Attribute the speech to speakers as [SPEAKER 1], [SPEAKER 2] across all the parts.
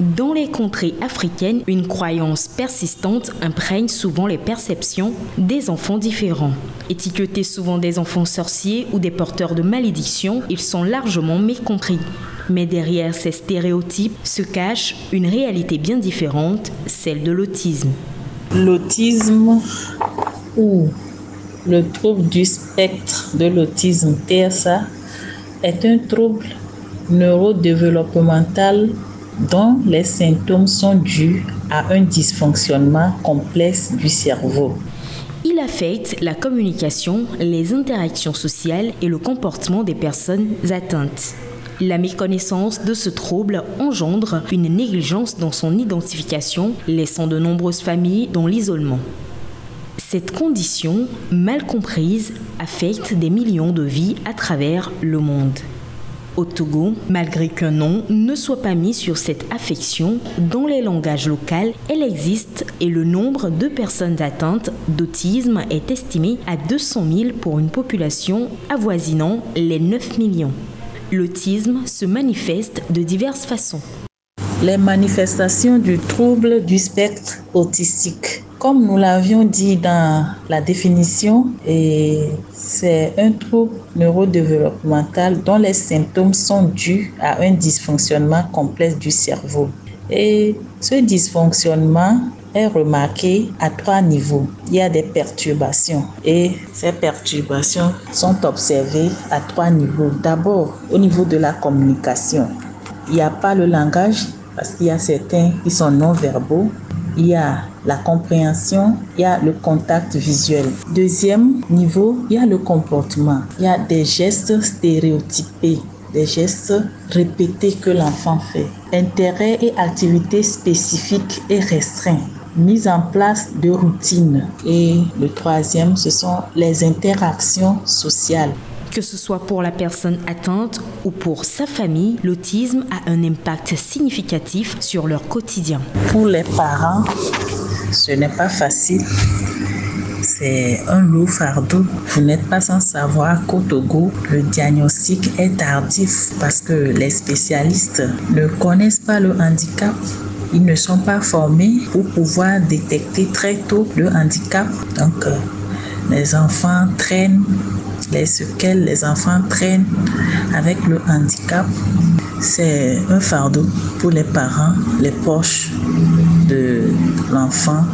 [SPEAKER 1] Dans les contrées africaines, une croyance persistante imprègne souvent les perceptions des enfants différents. Étiquetés souvent des enfants sorciers ou des porteurs de malédictions, ils sont largement mécompris. Mais derrière ces stéréotypes se cache une réalité bien différente, celle de l'autisme.
[SPEAKER 2] L'autisme ou le trouble du spectre de l'autisme TSA est un trouble neurodéveloppemental dont les symptômes sont dus à un dysfonctionnement complexe du cerveau.
[SPEAKER 1] Il affecte la communication, les interactions sociales et le comportement des personnes atteintes. La méconnaissance de ce trouble engendre une négligence dans son identification, laissant de nombreuses familles dans l'isolement. Cette condition, mal comprise, affecte des millions de vies à travers le monde. Au Togo, malgré qu'un nom ne soit pas mis sur cette affection, dans les langages locaux, elle existe et le nombre de personnes atteintes d'autisme est estimé à 200 000 pour une population avoisinant les 9 millions. L'autisme se manifeste de diverses façons.
[SPEAKER 2] Les manifestations du trouble du spectre autistique. Comme nous l'avions dit dans la définition, c'est un trouble neurodéveloppemental dont les symptômes sont dus à un dysfonctionnement complexe du cerveau. Et ce dysfonctionnement est remarqué à 3 niveaux. Il y a des perturbations et ces perturbations sont observées à 3 niveaux. D'abord, au niveau de la communication. Il n'y a pas le langage parce qu'il y a certains qui sont non-verbaux. Il y a la compréhension, il y a le contact visuel. Deuxième niveau, il y a le comportement. Il y a des gestes stéréotypés, des gestes répétés que l'enfant fait. Intérêts et activités spécifiques et restreints. Mise en place de routines. Et le troisième, ce sont les interactions sociales.
[SPEAKER 1] Que ce soit pour la personne atteinte ou pour sa famille, l'autisme a un impact significatif sur leur quotidien.
[SPEAKER 2] Pour les parents, ce n'est pas facile. C'est un lourd fardeau. Vous n'êtes pas sans savoir qu'au Togo, le diagnostic est tardif parce que les spécialistes ne connaissent pas le handicap. Ils ne sont pas formés pour pouvoir détecter très tôt le handicap. Donc, les enfants traînent. Les séquelles, les enfants traînent avec le handicap. C'est un fardeau pour les parents, les proches de l'enfant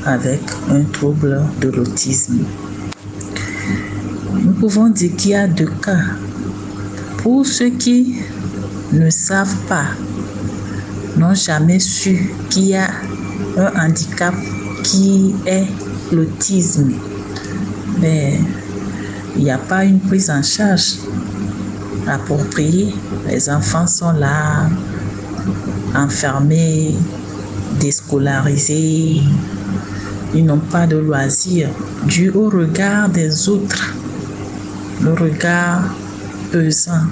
[SPEAKER 2] avec un trouble de l'autisme. Nous pouvons dire qu'il y a 2 cas. Pour ceux qui ne savent pas, n'ont jamais su qu'il y a un handicap qui est l'autisme, mais il n'y a pas une prise en charge appropriée. Les enfants sont là, enfermés, déscolarisés. Ils n'ont pas de loisirs dû au regard des autres, le regard pesant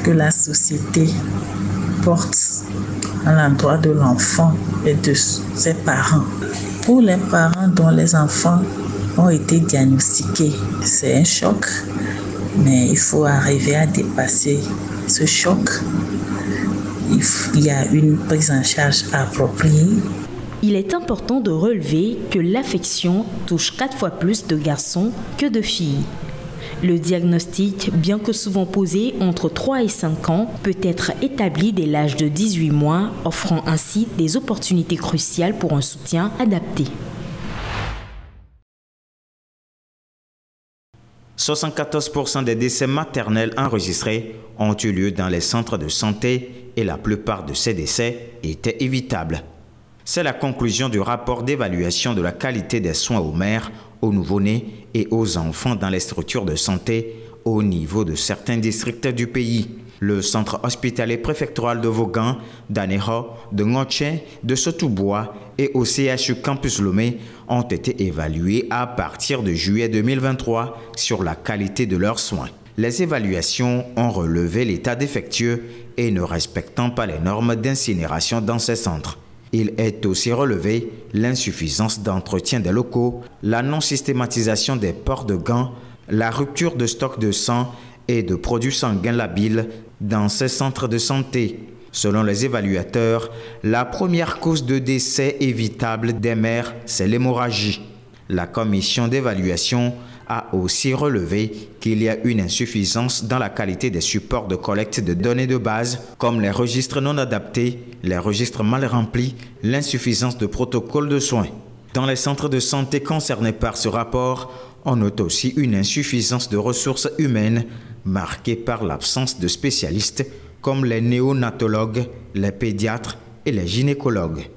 [SPEAKER 2] que la société porte à l'endroit de l'enfant et de ses parents. Pour les parents dont les enfants ont été diagnostiqués, c'est un choc, mais il faut arriver à dépasser ce choc. Il y a une prise en charge appropriée.
[SPEAKER 1] Il est important de relever que l'affection touche 4 fois plus de garçons que de filles. Le diagnostic, bien que souvent posé entre 3 et 5 ans, peut être établi dès l'âge de 18 mois, offrant ainsi des opportunités cruciales pour un soutien adapté.
[SPEAKER 3] 74% des décès maternels enregistrés ont eu lieu dans les centres de santé et la plupart de ces décès étaient évitables. C'est la conclusion du rapport d'évaluation de la qualité des soins aux mères, aux nouveau-nés et aux enfants dans les structures de santé au niveau de certains districts du pays. Le centre hospitalier préfectoral de Vaughan, d'Aného, de Ngotché, de Sotoubois et au CHU Campus Lomé ont été évalués à partir de juillet 2023 sur la qualité de leurs soins. Les évaluations ont relevé l'état défectueux et ne respectant pas les normes d'incinération dans ces centres. Il est aussi relevé l'insuffisance d'entretien des locaux, la non-systématisation des ports de gants, la rupture de stock de sang et de produits sanguins labiles dans ces centres de santé. Selon les évaluateurs, la première cause de décès évitable des mères, c'est l'hémorragie. La commission d'évaluation a aussi relevé qu'il y a une insuffisance dans la qualité des supports de collecte de données de base, comme les registres non adaptés, les registres mal remplis, l'insuffisance de protocoles de soins. Dans les centres de santé concernés par ce rapport, on note aussi une insuffisance de ressources humaines marquée par l'absence de spécialistes comme les néonatologues, les pédiatres et les gynécologues.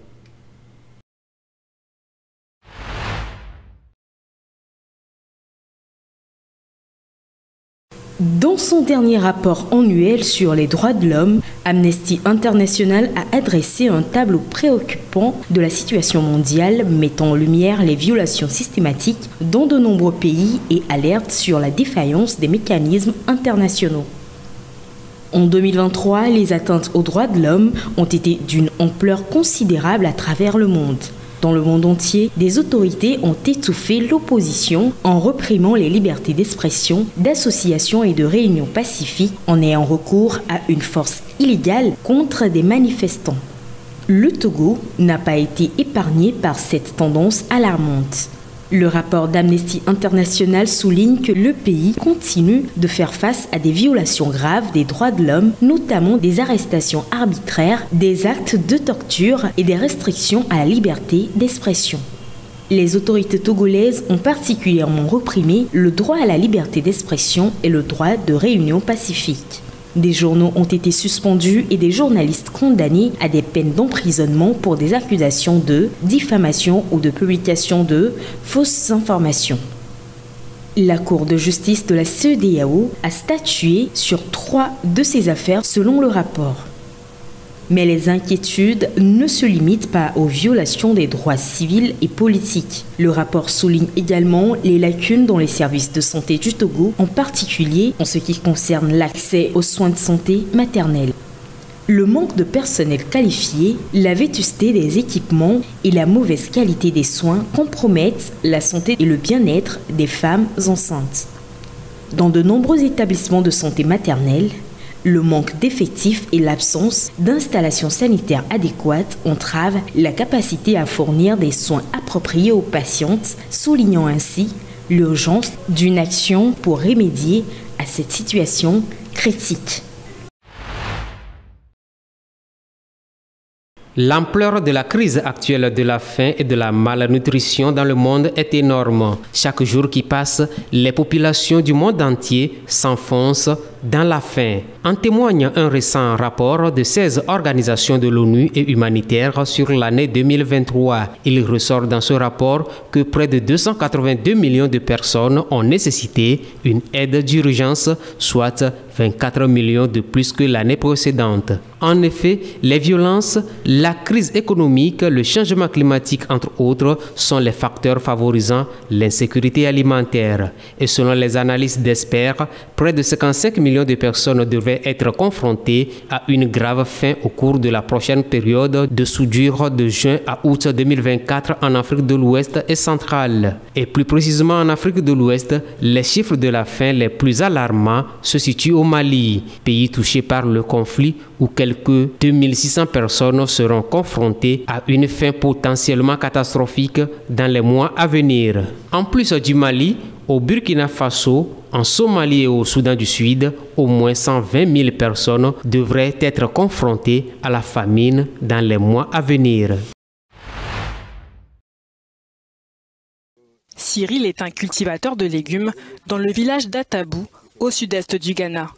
[SPEAKER 1] Dans son dernier rapport annuel sur les droits de l'homme, Amnesty International a adressé un tableau préoccupant de la situation mondiale mettant en lumière les violations systématiques dans de nombreux pays et alerte sur la défaillance des mécanismes internationaux. En 2023, les atteintes aux droits de l'homme ont été d'une ampleur considérable à travers le monde. Dans le monde entier, des autorités ont étouffé l'opposition en réprimant les libertés d'expression, d'association et de réunion pacifique en ayant recours à une force illégale contre des manifestants. Le Togo n'a pas été épargné par cette tendance alarmante. Le rapport d'Amnesty International souligne que le pays continue de faire face à des violations graves des droits de l'homme, notamment des arrestations arbitraires, des actes de torture et des restrictions à la liberté d'expression. Les autorités togolaises ont particulièrement réprimé le droit à la liberté d'expression et le droit de réunion pacifique. Des journaux ont été suspendus et des journalistes condamnés à des peines d'emprisonnement pour des accusations de diffamation ou de publication de fausses informations. La Cour de justice de la CEDEAO a statué sur 3 de ces affaires selon le rapport. Mais les inquiétudes ne se limitent pas aux violations des droits civils et politiques. Le rapport souligne également les lacunes dans les services de santé du Togo, en particulier en ce qui concerne l'accès aux soins de santé maternels. Le manque de personnel qualifié, la vétusté des équipements et la mauvaise qualité des soins compromettent la santé et le bien-être des femmes enceintes. Dans de nombreux établissements de santé maternelle, le manque d'effectifs et l'absence d'installations sanitaires adéquates entravent la capacité à fournir des soins appropriés aux patientes, soulignant ainsi l'urgence d'une action pour remédier à cette situation critique.
[SPEAKER 4] L'ampleur de la crise actuelle de la faim et de la malnutrition dans le monde est énorme. Chaque jour qui passe, les populations du monde entier s'enfoncent dans la faim. En témoigne un récent rapport de 16 organisations de l'ONU et humanitaires sur l'année 2023. Il ressort dans ce rapport que près de 282 millions de personnes ont nécessité une aide d'urgence, soit 24 millions de plus que l'année précédente. En effet, les violences, la crise économique, le changement climatique, entre autres, sont les facteurs favorisant l'insécurité alimentaire. Et selon les analyses d'experts, près de 55 millions de personnes devraient être confrontées à une grave faim au cours de la prochaine période de soudure de juin à août 2024 en Afrique de l'Ouest et centrale. Et plus précisément en Afrique de l'Ouest, les chiffres de la faim les plus alarmants se situent au Mali, pays touché par le conflit où quelques 2600 personnes seront confrontées à une faim potentiellement catastrophique dans les mois à venir. En plus du Mali, au Burkina Faso, en Somalie et au Soudan du Sud, au moins 120 000 personnes devraient être confrontées à la famine dans les mois à venir.
[SPEAKER 5] Cyril est un cultivateur de légumes dans le village d'Atabou, au sud-est du Ghana.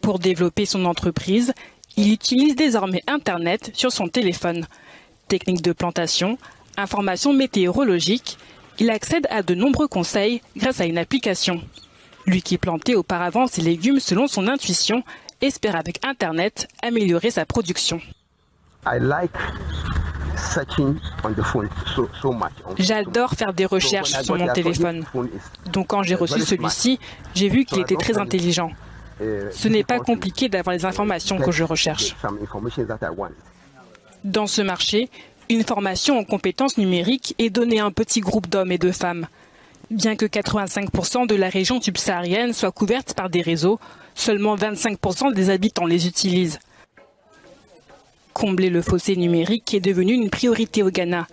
[SPEAKER 5] Pour développer son entreprise, il utilise désormais Internet sur son téléphone. Techniques de plantation, informations météorologiques, il accède à de nombreux conseils grâce à une application. Lui qui plantait auparavant ses légumes selon son intuition, espère avec Internet améliorer sa production. J'adore faire des recherches sur mon téléphone. Donc quand j'ai reçu celui-ci, j'ai vu qu'il était très intelligent. Ce n'est pas compliqué d'avoir les informations que je recherche. Dans ce marché, une formation en compétences numériques est donnée à un petit groupe d'hommes et de femmes. Bien que 85% de la région subsaharienne soit couverte par des réseaux, seulement 25% des habitants les utilisent. combler le fossé numérique qui est devenu une priorité au Ghana.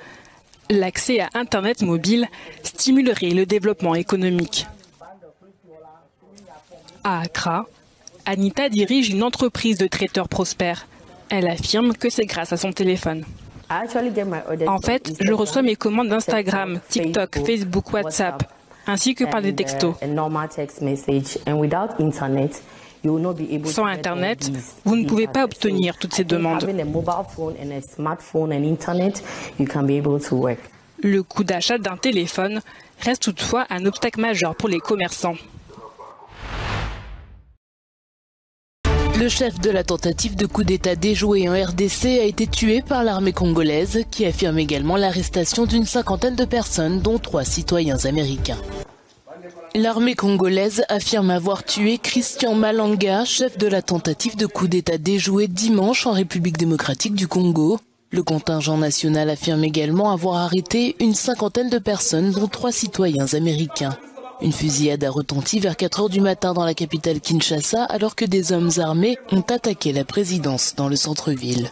[SPEAKER 5] L'accès à Internet mobile stimulerait le développement économique. À Accra, Anita dirige une entreprise de traiteurs prospères. Elle affirme que c'est grâce à son téléphone. En fait, je reçois mes commandes d'Instagram, TikTok, Facebook, WhatsApp, ainsi que par des textos. Sans Internet, vous ne pouvez pas obtenir toutes ces demandes. Le coût d'achat d'un téléphone reste toutefois un obstacle majeur pour les commerçants.
[SPEAKER 6] Le chef de la tentative de coup d'État déjouée en RDC a été tué par l'armée congolaise, qui affirme également l'arrestation d'une cinquantaine de personnes, dont 3 citoyens américains. L'armée congolaise affirme avoir tué Christian Malanga, chef de la tentative de coup d'État déjouée dimanche en République démocratique du Congo. Le contingent national affirme également avoir arrêté une cinquantaine de personnes, dont 3 citoyens américains. Une fusillade a retenti vers 4 heures du matin dans la capitale Kinshasa alors que des hommes armés ont attaqué la présidence dans le centre-ville.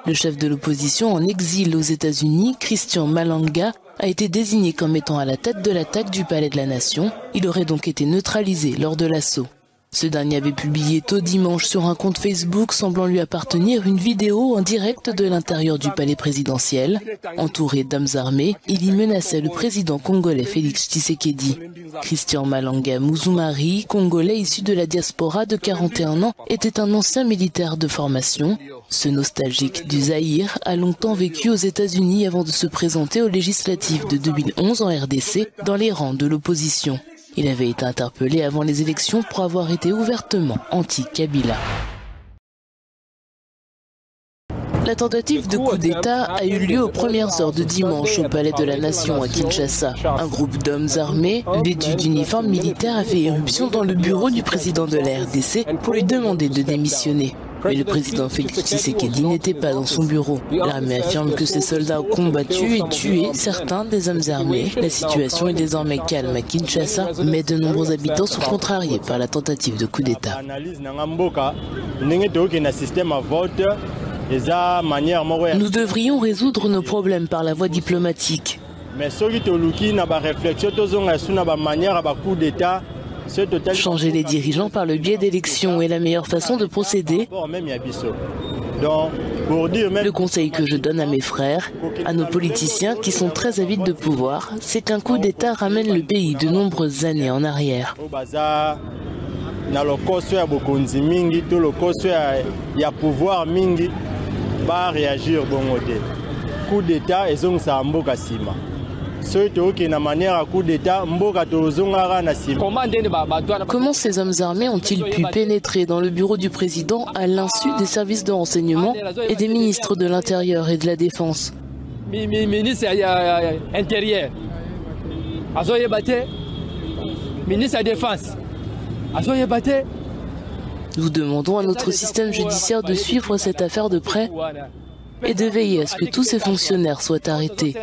[SPEAKER 6] Le chef de l'opposition en exil aux États-Unis, Christian Malanga, a été désigné comme étant à la tête de l'attaque du Palais de la Nation. Il aurait donc été neutralisé lors de l'assaut. Ce dernier avait publié tôt dimanche sur un compte Facebook semblant lui appartenir une vidéo en direct de l'intérieur du palais présidentiel. Entouré d'hommes armés, il y menaçait le président congolais Félix Tshisekedi. Christian Malanga Muzumari, congolais issu de la diaspora de 41 ans, était un ancien militaire de formation. Ce nostalgique du Zaïre a longtemps vécu aux États-Unis avant de se présenter aux législatives de 2011 en RDC dans les rangs de l'opposition. Il avait été interpellé avant les élections pour avoir été ouvertement anti-Kabila. La tentative de coup d'État a eu lieu aux premières heures de dimanche au Palais de la Nation à Kinshasa. Un groupe d'hommes armés, vêtus d'uniformes militaires, a fait éruption dans le bureau du président de la RDC pour lui demander de démissionner. Mais le président Félix Tshisekedi n'était pas dans son bureau. L'armée affirme que ses soldats ont combattu et tué certains des hommes armés. La situation est désormais calme à Kinshasa, mais de nombreux habitants sont contrariés par la tentative de coup d'État. Nous devrions résoudre nos problèmes par la voie diplomatique. Changer les dirigeants par le biais d'élections est la meilleure façon de procéder. Le conseil que je donne à mes frères, à nos politiciens qui sont très avides de pouvoir, c'est qu'un coup d'État ramène le pays de nombreuses années en arrière.
[SPEAKER 7] Coup d'État et
[SPEAKER 6] comment ces hommes armés ont-ils pu pénétrer dans le bureau du président à l'insu des services de renseignement et des ministres de l'Intérieur et de la Défense?
[SPEAKER 7] Ministre intérieur, ministre de la Défense,
[SPEAKER 6] nous demandons à notre système judiciaire de suivre cette affaire de près et de veiller à ce que tous ces fonctionnaires soient arrêtés.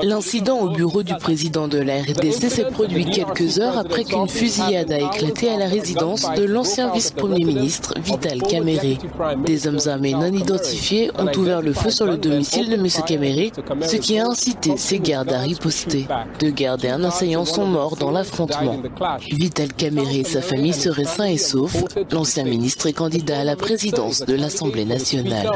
[SPEAKER 6] L'incident au bureau du président de la RDC s'est produit quelques heures après qu'une fusillade a éclaté à la résidence de l'ancien vice-premier ministre Vital Kamerhe. Des hommes armés non identifiés ont ouvert le feu sur le domicile de M. Kamerhe, ce qui a incité ses gardes à riposter. 2 gardes et un assaillant sont morts dans l'affrontement. Vital Kamerhe et sa famille seraient sains et saufs. L'ancien ministre est candidat à la présidence de l'Assemblée nationale.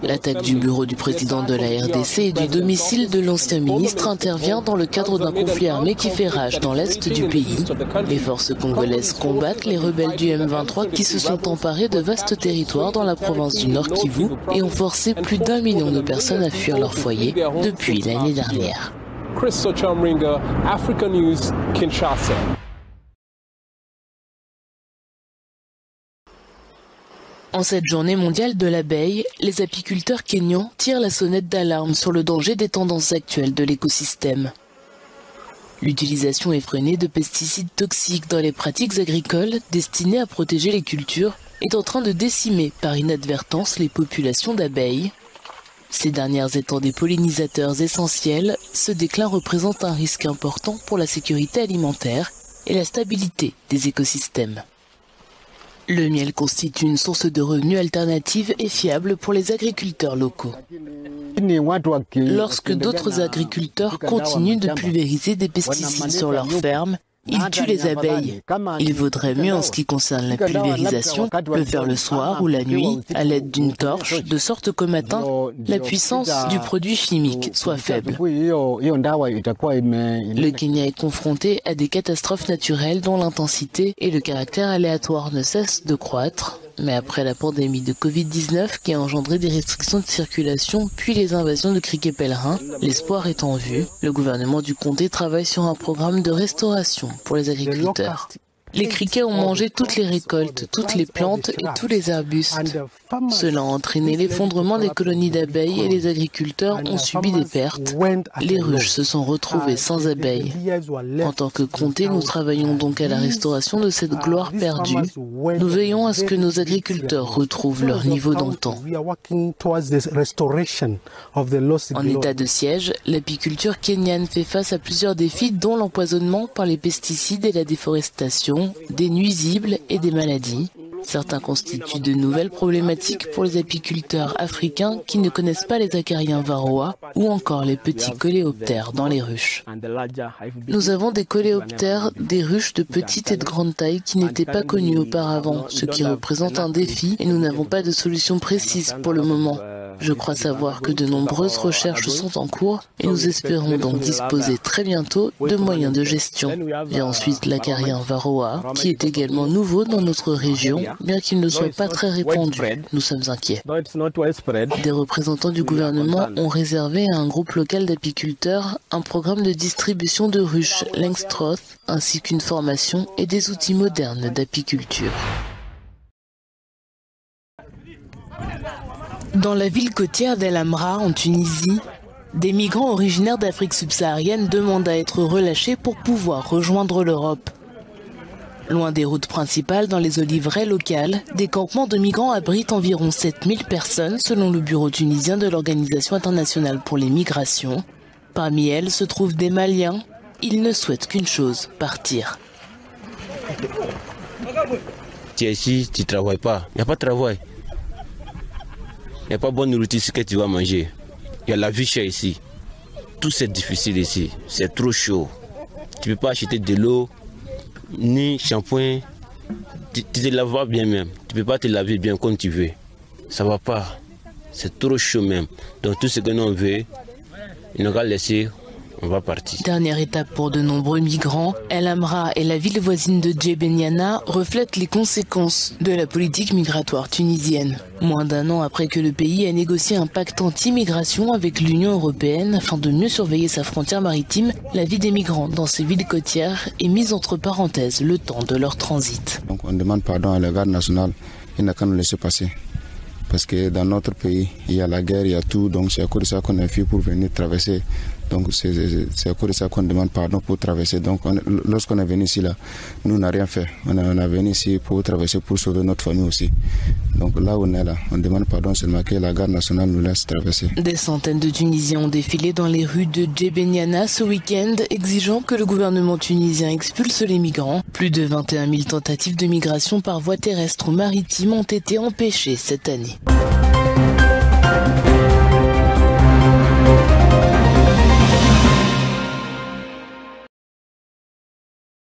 [SPEAKER 6] L'attaque du bureau du président de la RDC et du domicile de l'ancien ministre intervient dans le cadre d'un conflit armé qui fait rage dans l'est du pays. Les forces congolaises combattent les rebelles du M23 qui se sont emparés de vastes territoires dans la province du Nord Kivu et ont forcé plus d'1 million de personnes à fuir leur foyer depuis l'année dernière. En cette journée mondiale de l'abeille, les apiculteurs kényans tirent la sonnette d'alarme sur le danger des tendances actuelles de l'écosystème. L'utilisation effrénée de pesticides toxiques dans les pratiques agricoles destinées à protéger les cultures est en train de décimer par inadvertance les populations d'abeilles. Ces dernières étant des pollinisateurs essentiels, ce déclin représente un risque important pour la sécurité alimentaire et la stabilité des écosystèmes. Le miel constitue une source de revenus alternative et fiable pour les agriculteurs locaux. Lorsque d'autres agriculteurs continuent de pulvériser des pesticides sur leurs fermes, ils tuent les abeilles. Il vaudrait mieux, en ce qui concerne la pulvérisation, le faire le soir ou la nuit à l'aide d'une torche, de sorte qu'au matin, la puissance du produit chimique soit faible. Le Kenya est confronté à des catastrophes naturelles dont l'intensité et le caractère aléatoire ne cessent de croître. Mais après la pandémie de Covid-19 qui a engendré des restrictions de circulation puis les invasions de criquets pèlerins, l'espoir est en vue. Le gouvernement du comté travaille sur un programme de restauration pour les agriculteurs. Les criquets ont mangé toutes les récoltes, toutes les plantes et tous les arbustes. Cela a entraîné l'effondrement des colonies d'abeilles et les agriculteurs ont subi des pertes. Les ruches se sont retrouvées sans abeilles. En tant que comté, nous travaillons donc à la restauration de cette gloire perdue. Nous veillons à ce que nos agriculteurs retrouvent leur niveau d'antan. En état de siège, l'apiculture kenyane fait face à plusieurs défis dont l'empoisonnement par les pesticides et la déforestation, des nuisibles et des maladies. Certains constituent de nouvelles problématiques pour les apiculteurs africains qui ne connaissent pas les acariens varroa ou encore les petits coléoptères dans les ruches. Nous avons des coléoptères, des ruches de petite et de grande taille qui n'étaient pas connues auparavant, ce qui représente un défi et nous n'avons pas de solution précise pour le moment. Je crois savoir que de nombreuses recherches sont en cours et nous espérons donc disposer très bientôt de moyens de gestion. Vient ensuite l'acarien varroa, qui est également nouveau dans notre région, bien qu'il ne soit pas très répandu. Nous sommes inquiets. Des représentants du gouvernement ont réservé à un groupe local d'apiculteurs un programme de distribution de ruches Langstroth, ainsi qu'une formation et des outils modernes d'apiculture. Dans la ville côtière d'El Amra, en Tunisie, des migrants originaires d'Afrique subsaharienne demandent à être relâchés pour pouvoir rejoindre l'Europe. Loin des routes principales, dans les oliveraies locales, des campements de migrants abritent environ 7000 personnes selon le bureau tunisien de l'Organisation internationale pour les migrations. Parmi elles se trouvent des Maliens. Ils ne souhaitent qu'une chose, partir.
[SPEAKER 8] Tu es ici, tu ne travailles pas. Il n'y a pas de travail. Il n'y a pas de bonne nourriture ici que tu vas manger. Il y a la vie chère ici. Tout c'est difficile ici. C'est trop chaud. Tu ne peux pas acheter de l'eau, ni shampoing. Tu te laves pas bien même. Tu ne peux pas te laver bien comme tu veux. Ça ne va pas. C'est trop chaud même. Donc tout ce que l'on veut, il nous va laisser. On va partir.
[SPEAKER 6] Dernière étape pour de nombreux migrants, El Amra et la ville voisine de Djebenniana reflètent les conséquences de la politique migratoire tunisienne. Moins d'un an après que le pays a négocié un pacte anti-migration avec l'Union européenne afin de mieux surveiller sa frontière maritime, la vie des migrants dans ces villes côtières est mise entre parenthèses le temps de leur transit.
[SPEAKER 9] Donc on demande pardon à la garde nationale, il n'a qu'à nous laisser passer. Parce que dans notre pays, il y a la guerre, il y a tout, donc c'est à cause de ça qu'on a fait pour venir traverser. Donc c'est à cause de ça qu'on demande pardon pour traverser. Donc lorsqu'on est venu ici, là, nous on n'a rien fait. On est venu ici pour traverser, pour sauver notre famille aussi. Donc là on est là, on demande pardon seulement que la garde nationale nous laisse traverser.
[SPEAKER 6] Des centaines de Tunisiens ont défilé dans les rues de Djebenniana ce week-end, exigeant que le gouvernement tunisien expulse les migrants. Plus de 21 000 tentatives de migration par voie terrestre ou maritime ont été empêchées cette année.